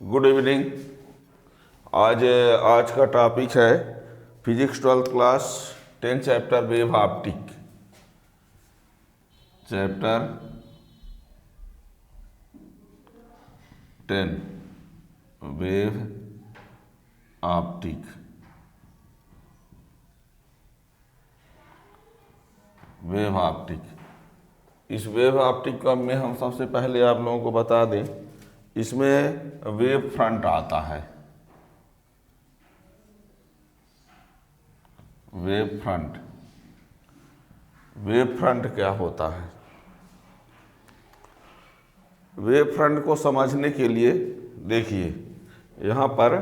Good evening. आज का topic है physics 12th class 10 chapter wave optic. Chapter 10 wave optic. Wave optic, इस wave optic का में हम सबसे पहले आप लोगों को बता दें, इसमें वेव फ्रंट आता है। वेव फ्रंट, वेव फ्रंट क्या होता है? वेव फ्रंट को समझने के लिए देखिए, यहाँ पर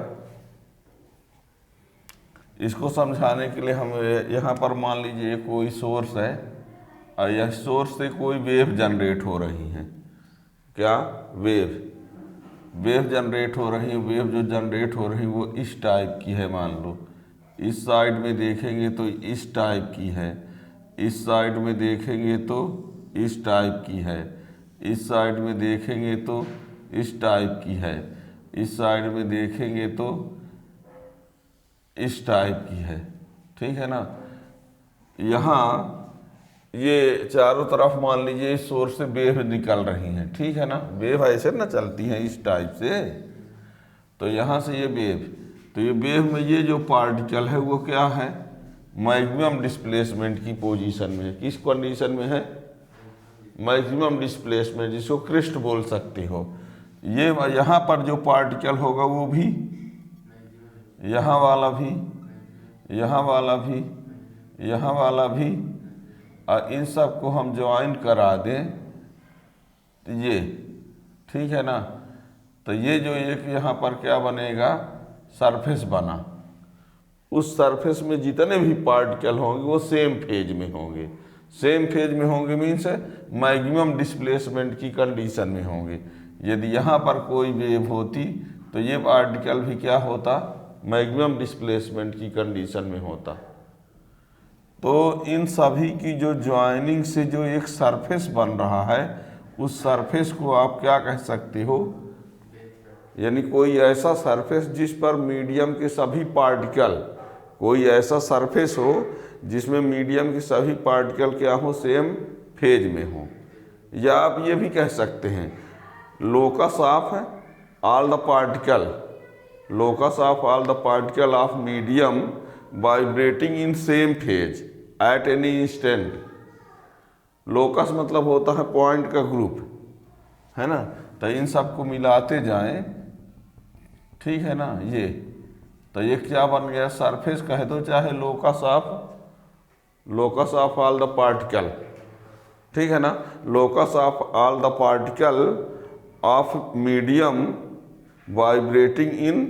इसको समझाने के लिए हम यहाँ पर मान लीजिए कोई सोर्स है और यह सोर्स से कोई वेव जनरेट हो रही है। क्या? वेव जनरेट हो रही है। वेव जो जनरेट हो रही है वो इस टाइप की है। मान लो इस साइड में देखेंगे तो इस टाइप की है, इस साइड में देखेंगे तो इस टाइप की है, इस साइड में देखेंगे तो इस टाइप की है, इस साइड में देखेंगे तो इस टाइप की है। ठीक है ना? यहाँ ये चारों तरफ मान लीजिए इस सोर्स से वेव निकल रही हैं। ठीक है ना? वेव ऐसे ना चलती हैं इस टाइप से। तो यहाँ से ये वेव, तो ये वेव में ये जो पार्टिकल है वो क्या है? मैक्सिमम डिस्प्लेसमेंट की पोजीशन में है। किस कंडीशन में है? मैक्सिमम डिस्प्लेसमेंट, जिसको क्रिस्ट बोल सकते हो। ये यहाँ पर जो पार्टिकल होगा वो भी, यहाँ वाला भी, यहाँ वाला भी, यहाँ वाला भी, और इन सब को हम ज्वाइन करा दें तो ये, ठीक है ना? तो ये जो एक यहाँ पर क्या बनेगा? सरफेस बना। उस सरफेस में जितने भी पार्टिकल होंगे वो सेम फेज में होंगे। सेम फेज में होंगे मीन्स मैक्सिमम डिस्प्लेसमेंट की कंडीशन में होंगे। यदि यहाँ पर कोई वेव होती तो ये पार्टिकल भी क्या होता? मैक्सिमम डिस्प्लेसमेंट की कंडीशन में होता। तो इन सभी की जो ज्वाइनिंग से जो एक सरफेस बन रहा है, उस सरफेस को आप क्या कह सकते हो? यानी कोई ऐसा सरफेस जिस पर मीडियम के सभी पार्टिकल, कोई ऐसा सरफेस हो जिसमें मीडियम के सभी पार्टिकल क्या हो? सेम फेज में हो। या आप ये भी कह सकते हैं locus of all the particle, locus of all the particle of medium vibrating in same phase at any instant. Locus मतलब होता है पॉइंट का ग्रुप, है ना? तो इन सबको मिलाते जाएं, ठीक है ना? ये तो ये क्या बन गया? सरफेस कह दो चाहे locus of all the particle, ठीक है ना? Locus of all the particle of medium vibrating in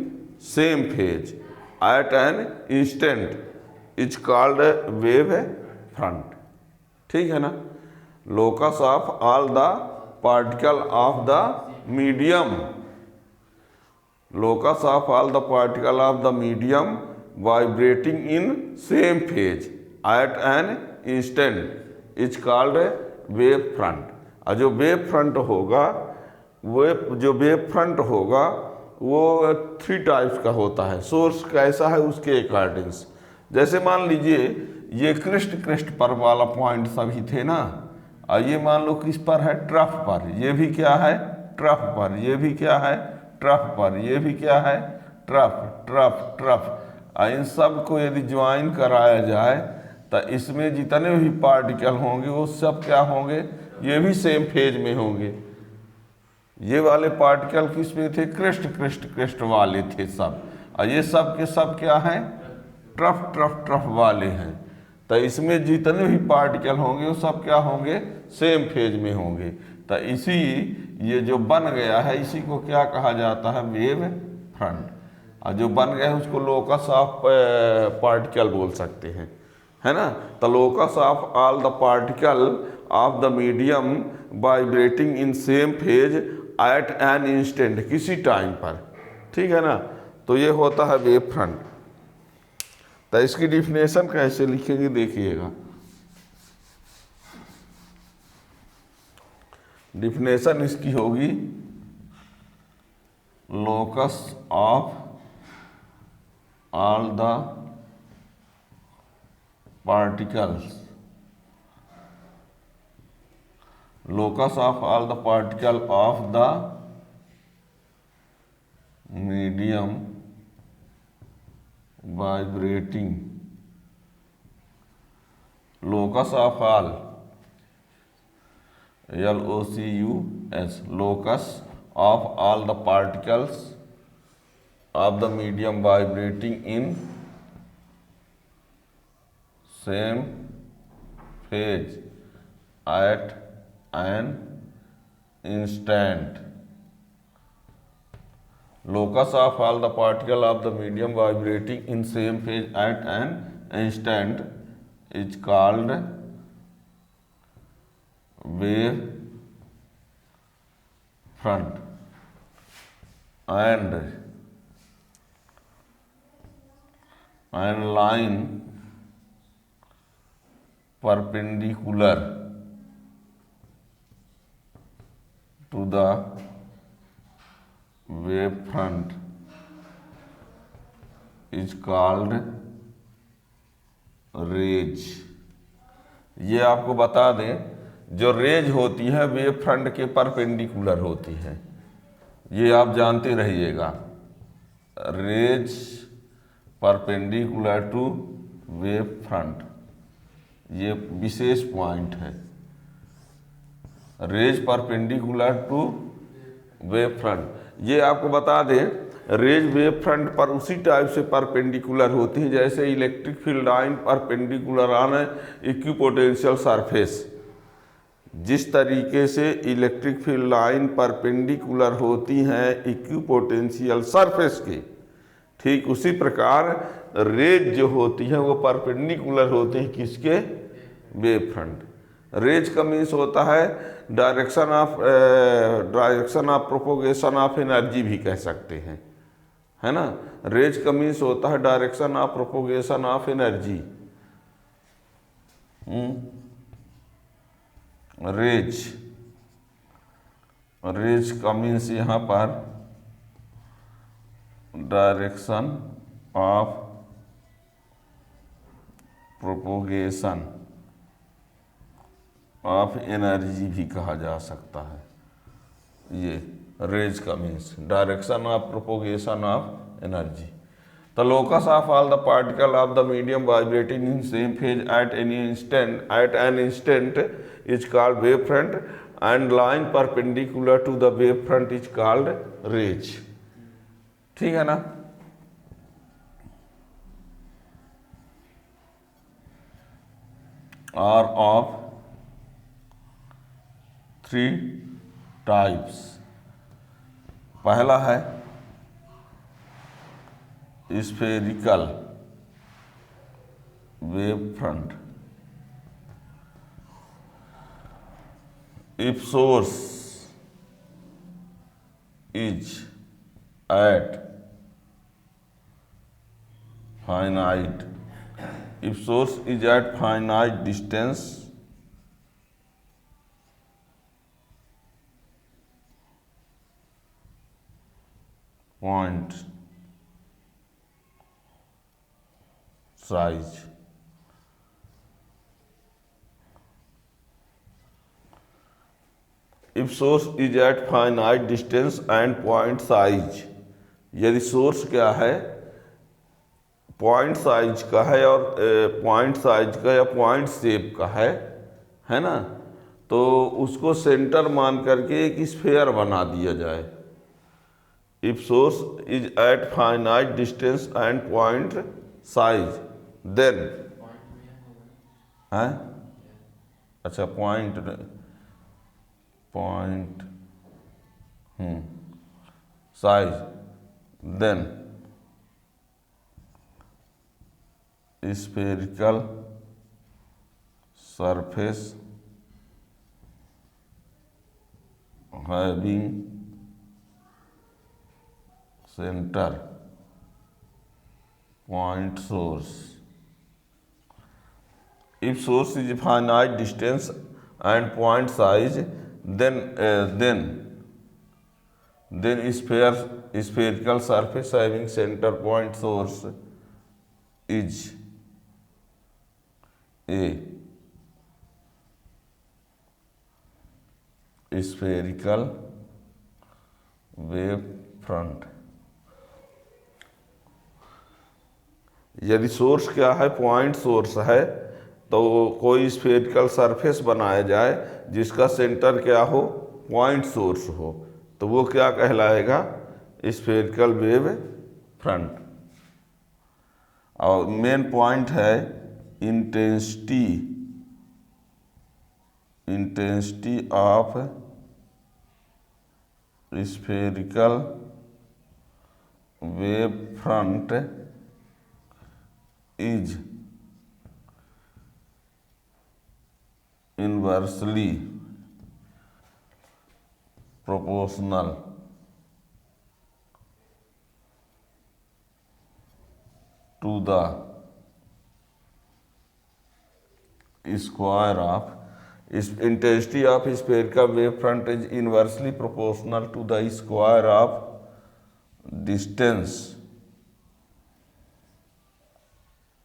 same phase at an instant is called wave front. ठीक है ना? Locus of all the particle of the medium, locus of all the particle of the medium vibrating in same phase at an instant is called wave front। और जो wave front होगा, वो जो wave front होगा वो 3 types का होता है। सोर्स कैसा है उसके अकॉर्डिंग्स। जैसे मान लीजिए ये क्रिस्ट पर वाला पॉइंट सभी थे ना, और ये मान लो किस पर है? ट्रफ पर। ये भी क्या है? ट्रफ पर। ये भी क्या है? ट्रफ पर। ये भी क्या है? ट्रफ। इन सब को यदि ज्वाइन कराया जाए तो इसमें जितने भी पार्टिकल होंगे वो सब क्या होंगे? ये भी सेम फेज में होंगे। ये वाले पार्टिकल किस में थे? क्रिस्ट वाले थे सब, और ये सब के सब क्या हैं? ट्रफ वाले हैं। तो इसमें जितने भी पार्टिकल होंगे वो सब क्या होंगे? सेम फेज में होंगे। तो इसी ये जो बन गया है इसी को क्या कहा जाता है? Wave front. और जो बन गया है उसको लोकस ऑफ पार्टिकल बोल सकते हैं, है ना? तो locus of all the particle of the medium vibrating in same phase at an instant, किसी टाइम पर। ठीक है ना? तो ये होता है वेव फ्रंट। तो इसकी डिफिनेशन कैसे लिखेंगे देखिएगा। डिफिनेशन इसकी होगी locus of all the particles, locus of all the particle of the medium vibrating, locus of all, LOCUS, locus of all the particles of the medium vibrating in same phase at an instant, locus of all the particle of the medium vibrating in same phase at an instant is called wave front, and line perpendicular to the wave front is called rays. ये आपको बता दें, जो raise होती है wave front के perpendicular होती है, ये आप जानते रहिएगा। Rays perpendicular to wave front, ये विशेष पॉइंट है। Rays perpendicular to wave front, ये आपको बता दें, रेज वेव फ्रंट पर उसी टाइप से परपेंडिकुलर होती है जैसे electric field line perpendicular on equipotential surface. जिस तरीके से इलेक्ट्रिक फील्ड लाइन परपेंडिकुलर होती हैं इक्विपोटेंशियल सरफेस के, ठीक उसी प्रकार रेज जो होती है वो परपेंडिकुलर होती हैं किसके? Wave front. रेज का मीन्स होता है direction of propagation of energy भी कह सकते हैं, है ना। रेज का मीन्स होता है direction of propagation of energy. Rays का मीन्स यहाँ पर direction of propagation of energy भी कहा जा सकता है। ये रेज का means direction of propagation of energy. The locus of all the particle of the medium vibrating in same phase at an instant is called wave front, and line perpendicular to the wave front is called range। ठीक है ना। are of three types। पहला है spherical wave front। If source is at finite distance point size, if source is at finite distance and point size, यदि source क्या है point size का है और पॉइंट साइज का या पॉइंट शेप का है ना, तो उसको सेंटर मान करके एक स्फीयर बना दिया जाए। If source is at finite distance and point size then है, अच्छा point size, then spherical surface having center point source। if source is finite distance and point size then then spherical surface having center point source is a spherical wave front। यदि source क्या है, point source है, तो कोई spherical surface बनाया जाए जिसका centre क्या हो, पॉइंट सोर्स हो, तो वो क्या कहलाएगा, स्फेरिकल वेव फ्रंट। और मेन पॉइंट है intensity of spherical wave front is inversely proportional to the square of intensity of spherical wave front is inversely proportional to the square of distance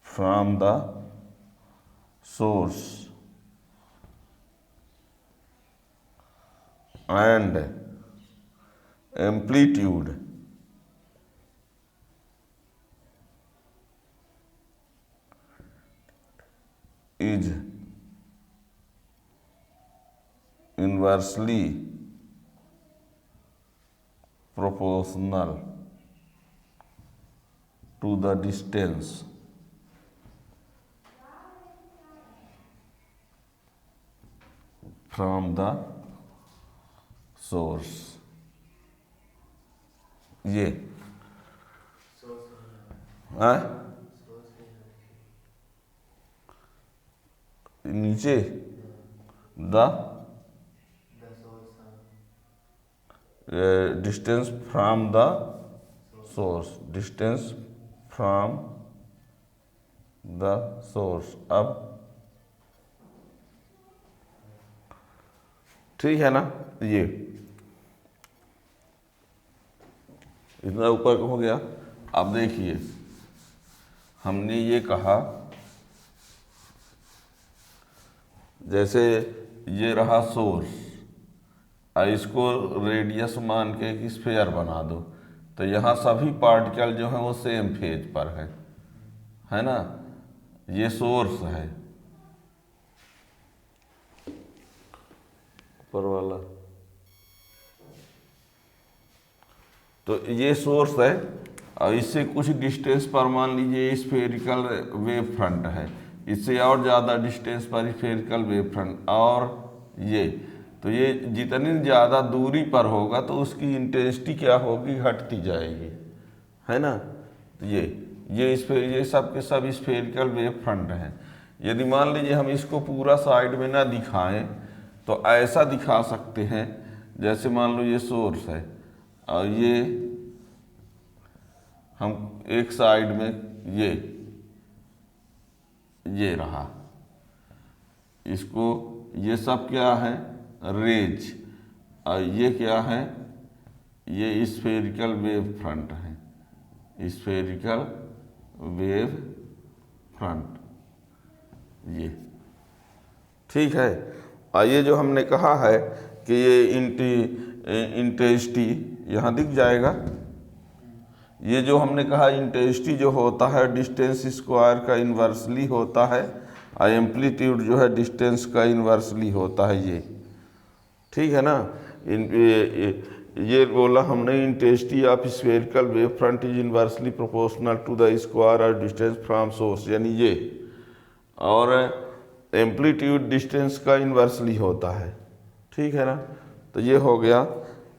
from the source and amplitude is inversely proportional to the distance from the source। ये नीचे the distance from the source, distance from the source. अब ठीक है ना, ये इतना ऊपर हो गया। अब देखिए, हमने ये कहा जैसे ये रहा सोर्स, इसको रेडियस मान के एक स्फीयर बना दो, तो यहाँ सभी पार्टिकल जो हैं वो सेम फेज पर है ना। ये सोर्स है ऊपर वाला, तो ये सोर्स है, और इससे कुछ डिस्टेंस पर मान लीजिए स्फेरिकल वेव फ्रंट है, इससे और ज़्यादा डिस्टेंस पर स्फेरिकल वेव फ्रंट, और ये तो ये जितनी ज़्यादा दूरी पर होगा तो उसकी इंटेंसिटी क्या होगी, घटती जाएगी, है ना। तो ये सब के सब स्फेरिकल वेव फ्रंट हैं। यदि मान लीजिए हम इसको पूरा साइड में ना दिखाएं तो ऐसा दिखा सकते हैं, जैसे मान लो ये सोर्स है और ये हम एक साइड में ये रहा, इसको ये सब क्या है, रेज, और ये क्या है, ये स्फेरिकल वेव फ्रंट है, स्फेरिकल वेव फ्रंट, ये ठीक है। और ये जो हमने कहा है कि ये इंटेंसिटी यहाँ दिख जाएगा, ये जो हमने कहा इंटेंसिटी जो होता है डिस्टेंस स्क्वायर का इन्वर्सली होता है, और एम्पलीट्यूड जो है डिस्टेंस का इन्वर्सली होता है, ये ठीक है ना। ये बोला हमने intensity of spherical wave front is inversely proportional to the square और डिस्टेंस फ्रॉम सोर्स, यानी ये, और एम्पलीट्यूड डिस्टेंस का इन्वर्सली होता है, ठीक है ना। तो ये हो गया,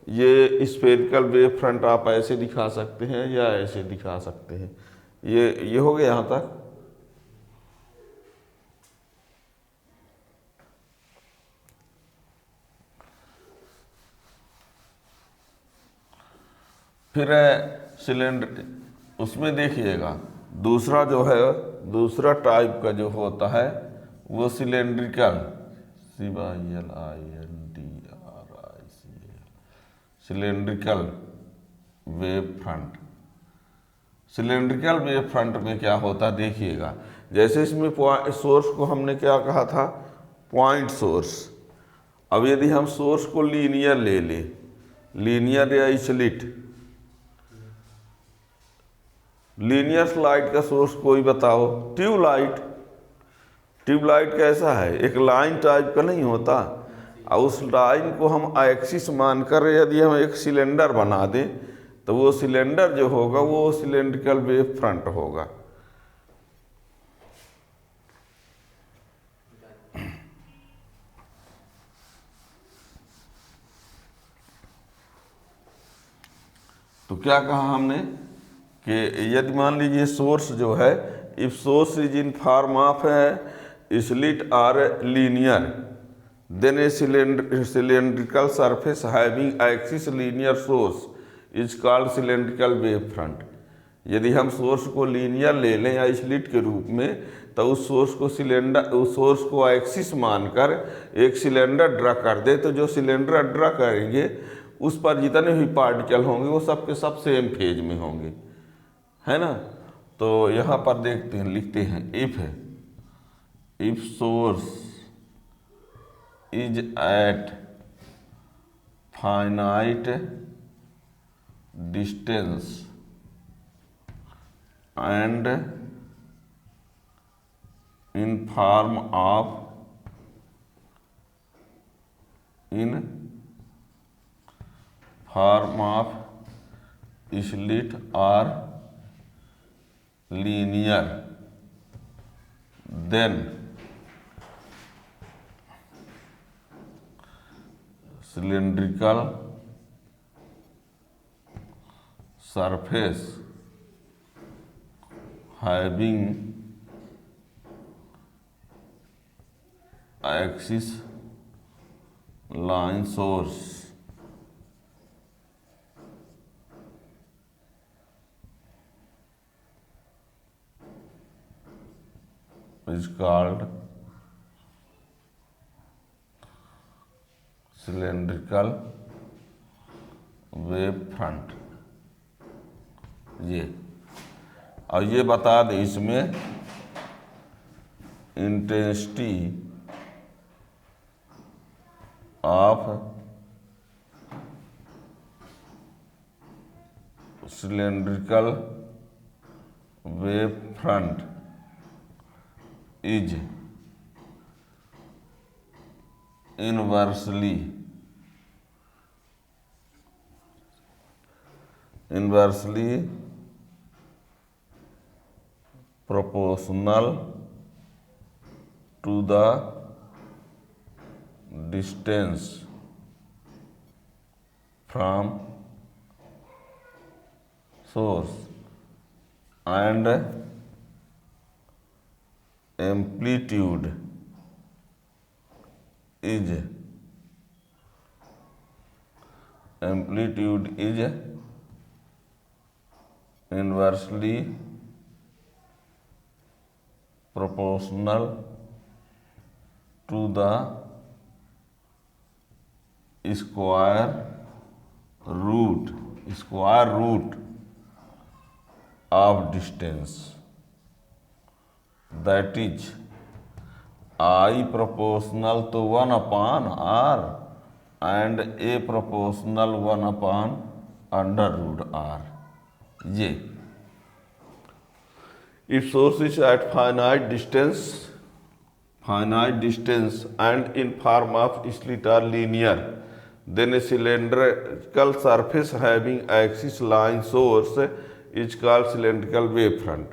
ये स्फेरिकल वेव फ्रंट आप ऐसे दिखा सकते हैं या ऐसे दिखा सकते हैं, ये हो गया यहाँ तक। फिर सिलेंडर, उसमें देखिएगा दूसरा जो है, दूसरा टाइप का जो होता है वो cylindrical, cylindrical wave front. Cylindrical wave front में क्या होता है देखिएगा, जैसे इसमें सोर्स को हमने क्या कहा था, पॉइंट सोर्स। अब यदि हम सोर्स को लीनियर ले लें, लीनियर या स्लिट, लीनियर लाइट का सोर्स कोई बताओ, ट्यूबलाइट। ट्यूबलाइट कैसा है, एक लाइन टाइप का नहीं होता, और उस लाइन को हम एक्सिस मानकर यदि हम एक सिलेंडर बना दें तो वो सिलेंडर जो होगा वो सिलेंड्रिकल वेव फ्रंट होगा। तो क्या कहा हमने कि यदि मान लीजिए सोर्स जो है, if source is in form of slit or linear, then a cylindrical surface having axis linear source is called cylindrical wave front. यदि हम सोर्स को लीनियर ले लें या स्लिट के रूप में, तो उस सोर्स को एक्सिस मानकर एक सिलेंडर ड्रा कर दे, तो जो सिलेंडर ड्रा करेंगे उस पर जितने भी पार्टिकल होंगे वो सब के सब सेम फेज में होंगे, है ना। तो यहाँ पर देखते हैं, लिखते हैं if source is at finite distance and in form of slit or linear, then cylindrical surface having axis line source is called cylindrical wave front। ये और ये बता दें, इसमें intensity of cylindrical wave front is inversely proportional to the distance from source and amplitude is inversely proportional to the square root of distance, that is I proportional to 1 upon r and a proportional 1 upon under root r। ये if source is at finite distance and in form of slit or linear, then a cylindrical surface having axis line source is called cylindrical wave front।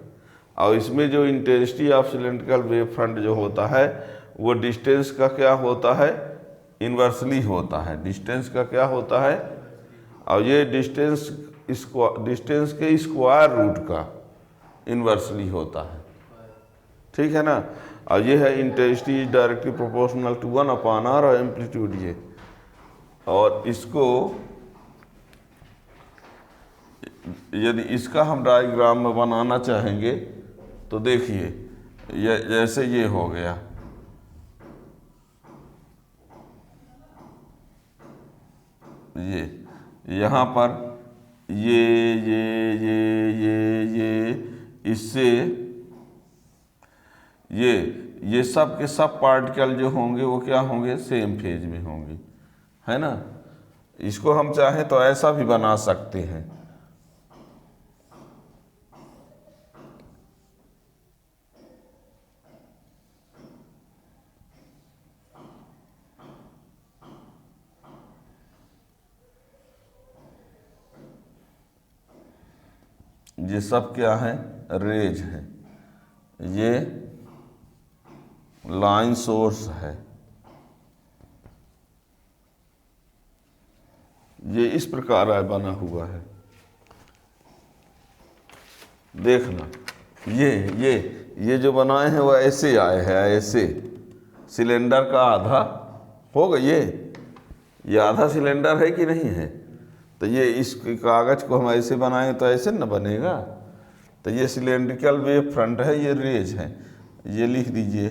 और इसमें जो intensity of cylindrical wave front जो होता है वो distance का क्या होता है, इन्वर्सली होता है। डिस्टेंस का क्या होता है, और ये डिस्टेंस के स्क्वायर रूट का इन्वर्सली होता है, ठीक है ना। और ये है intensity directly proportional to 1 upon R और एम्पलीट्यूड ये। और इसको यदि इसका हम डायग्राम में बनाना चाहेंगे तो देखिए, ये जैसे ये हो गया, यहाँ पर ये इससे ये सब के सब पार्टिकल जो होंगे वो क्या होंगे, सेम फेज में होंगे, है ना। इसको हम चाहें तो ऐसा भी बना सकते हैं, ये सब क्या है, रेज है, ये लाइन सोर्स है, ये इस प्रकार बना हुआ है। देखना ये जो बनाए हैं वो ऐसे आए हैं, ऐसे सिलेंडर का आधा होगा, ये आधा सिलेंडर है कि नहीं है। तो ये इस कागज को हम ऐसे बनाएं तो ऐसे न बनेगा। तो ये सिलेंड्रिकल वेव फ्रंट है, ये रेज है, ये लिख दीजिए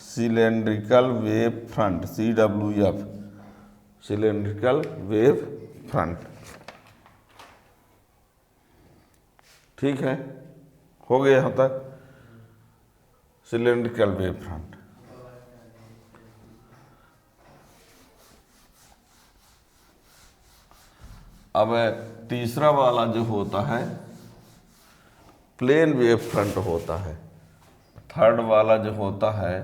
cylindrical wave front, CWF, cylindrical wave front. ठीक है, हो गया यहाँ तक सिलेंड्रिकल वेव फ्रंट। अब तीसरा वाला जो होता है प्लेन वेव फ्रंट होता है। थर्ड वाला जो होता है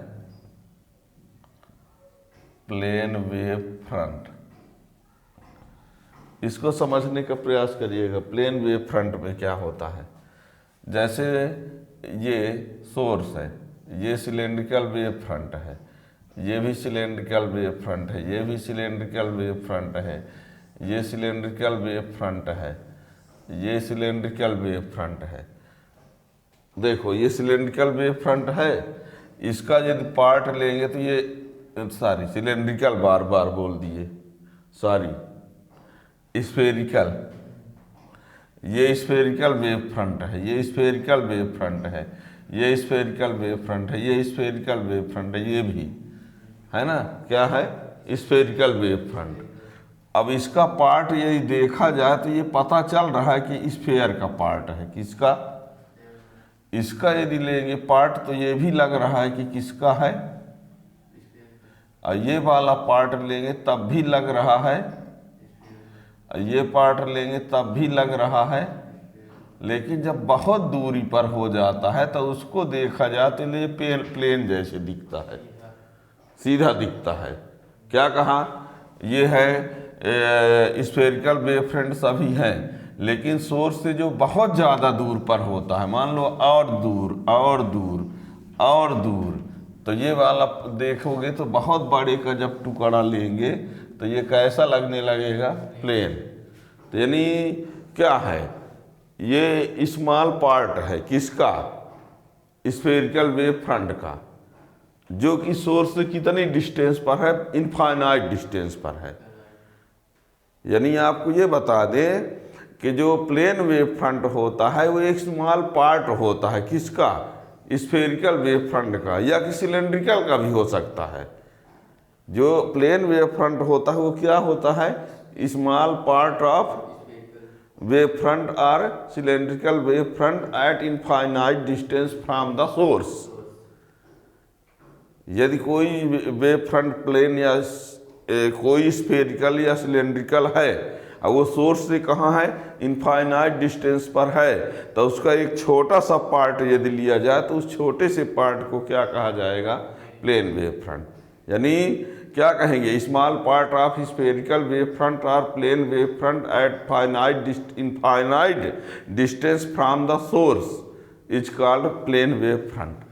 प्लेन वेव फ्रंट, इसको समझने का प्रयास करिएगा। प्लेन वेव फ्रंट में क्या होता है, जैसे ये सोर्स है, ये सिलेंड्रिकल वेव फ्रंट है, ये भी सिलेंड्रिकल वेव फ्रंट है, ये भी सिलेंड्रिकल वेव फ्रंट है, ये सिलेंड्रिकल वेव फ्रंट है, ये सिलेंड्रिकल वेव फ्रंट है। देखो ये सिलेंड्रिकल वेव फ्रंट है, इसका यदि पार्ट लेंगे तो ये सॉरी सिलेंड्रिकल, बार बार बोल दिए सॉरी, स्फेरिकल, ये स्फेरिकल वेव फ्रंट है, ये स्फेरिकल वेव फ्रंट है, ये स्फेरिकल वेव फ्रंट है, ये स्फेरिकल वेव फ्रंट है, ये भी है ना, क्या है, स्फेरिकल वेव फ्रंट। अब इसका पार्ट यदि देखा जाए तो ये पता चल रहा है कि स्फेयर का पार्ट है, किसका, इसका यदि लेंगे पार्ट तो ये भी लग रहा है कि किसका है, और ये वाला पार्ट लेंगे तब भी लग रहा है, ये पार्ट लेंगे तब भी लग रहा है। लेकिन जब बहुत दूरी पर हो जाता है तो उसको देखा जाए तो ये प्लेन जैसे दिखता है, सीधा दिखता है। क्या कहा, ये है स्फेरिकल वेव फ्रंट सभी हैं, लेकिन सोर्स से जो बहुत ज़्यादा दूर पर होता है, मान लो और दूर और दूर और दूर, तो ये वाला देखोगे तो बहुत बड़े का जब टुकड़ा लेंगे तो ये कैसा लगने लगेगा, प्लेन। तो यानी क्या है, ये स्मॉल पार्ट है किसका, स्फेरिकल वेव फ्रंट का, जो कि सोर्स से कितनी डिस्टेंस पर है, इनफाइनाइट डिस्टेंस पर है। यानी आपको ये बता दें कि जो प्लेन वेव फ्रंट होता है वो एक स्मॉल पार्ट होता है, किसका, स्फेरिकल वेव फ्रंट का, या कि सिलेंड्रिकल का भी हो सकता है। जो प्लेन वेव फ्रंट होता है वो क्या होता है, small part of wavefront और cylindrical wave front at infinite distance from the source. यदि कोई वेव फ्रंट प्लेन या कोई स्फेरिकल या सिलेंड्रिकल है और वो सोर्स से कहाँ है, इनफाइनाइट डिस्टेंस पर है, तो उसका एक छोटा सा पार्ट यदि लिया जाए तो उस छोटे से पार्ट को क्या कहा जाएगा, प्लेन वेव फ्रंट। यानी क्या कहेंगे, small part of spherical wave front और plane wave front at infinite distance from the source is called plane wave front.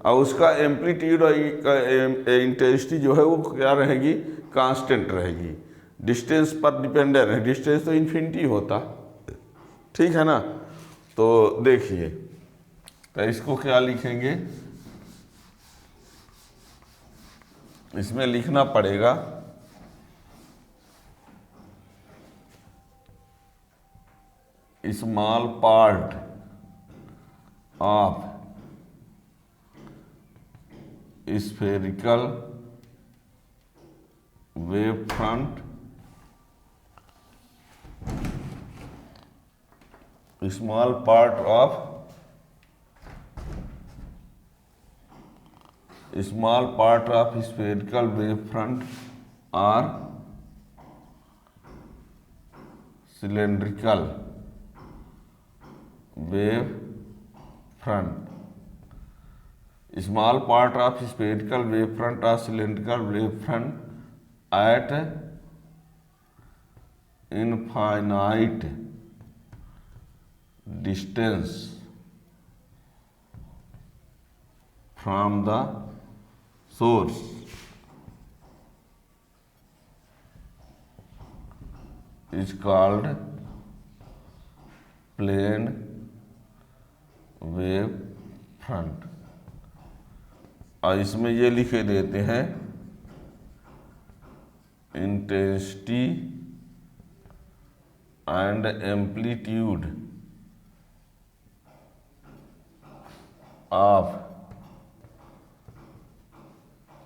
और उसका एम्पलीट्यूड और इंटेंसिटी जो है वो क्या रहेगी, कांस्टेंट रहेगी, डिस्टेंस पर डिपेंडेंट है, डिस्टेंस तो इन्फिनिटी होता, ठीक है ना। तो देखिए, तो इसको क्या लिखेंगे, इसमें लिखना पड़ेगा small part of spherical wave front small part of spherical wavefront or cylindrical wavefront. Small part of spherical wavefront or cylindrical wavefront at infinite distance from the source is called plane wave front। और इसमें ये लिखे देते हैं intensity and amplitude of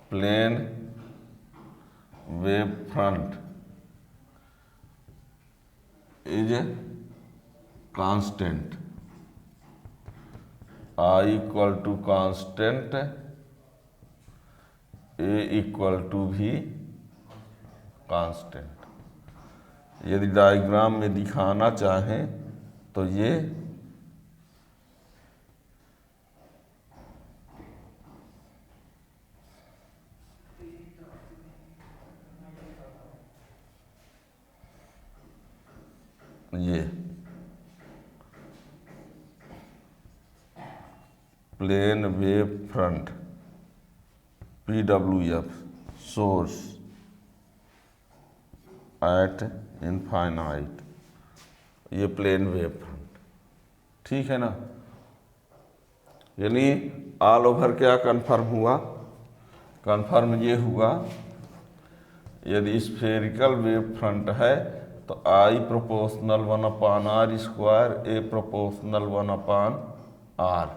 plane wave front is constant. I equal to constant, A equal to भी constant. यदि diagram में दिखाना चाहें तो ये plane wave front PWF source at infinite, ये प्लेन वेव फ्रंट। ठीक है ना। यानी ऑल ओवर क्या कन्फर्म हुआ? कन्फर्म ये हुआ यदि स्फेरिकल वेव फ्रंट है तो I proportional 1/r square, A proportional 1/r।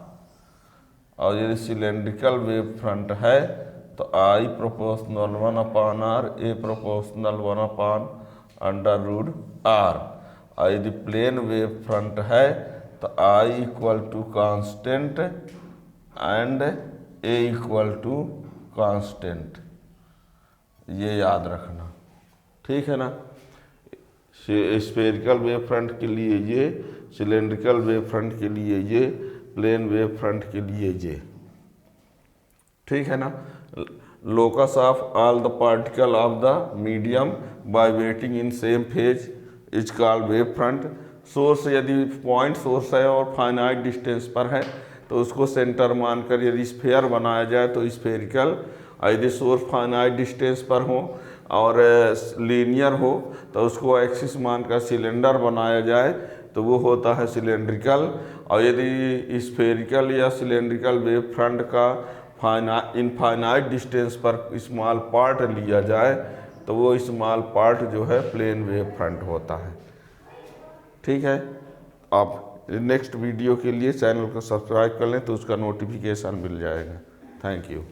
और यदि सिलेंड्रिकल वेव फ्रंट है तो I proportional 1/r, A proportional 1/√r। और यदि प्लेन वेव फ्रंट है तो I equal to constant and A equal to constant. ये याद रखना। ठीक है ना। स्फेरिकल वेव फ्रंट के लिए ये, सिलेंड्रिकल वेव फ्रंट के लिए ये, प्लेन वेव फ्रंट के लिए ये। ठीक है ना। Locus of all the particle of the medium by waiting in same phase is called wave front. Source यदि पॉइंट सोर्स है और फाइनाइट डिस्टेंस पर है तो उसको सेंटर मानकर यदि स्फेयर बनाया जाए तो स्फेरिकल, यदि सोर्स फाइनाइट डिस्टेंस पर हो और लीनियर हो तो उसको एक्सिस मानकर सिलेंडर बनाया जाए तो वो होता है सिलेंड्रिकल। और यदि स्फेरिकल या सिलेंड्रिकल वेव फ्रंट का इनफाइनाइट डिस्टेंस पर स्मॉल पार्ट लिया जाए तो वो स्मॉल पार्ट जो है प्लेन वेव फ्रंट होता है। ठीक है। आप नेक्स्ट वीडियो के लिए चैनल को सब्सक्राइब कर लें तो उसका नोटिफिकेशन मिल जाएगा। Thank you.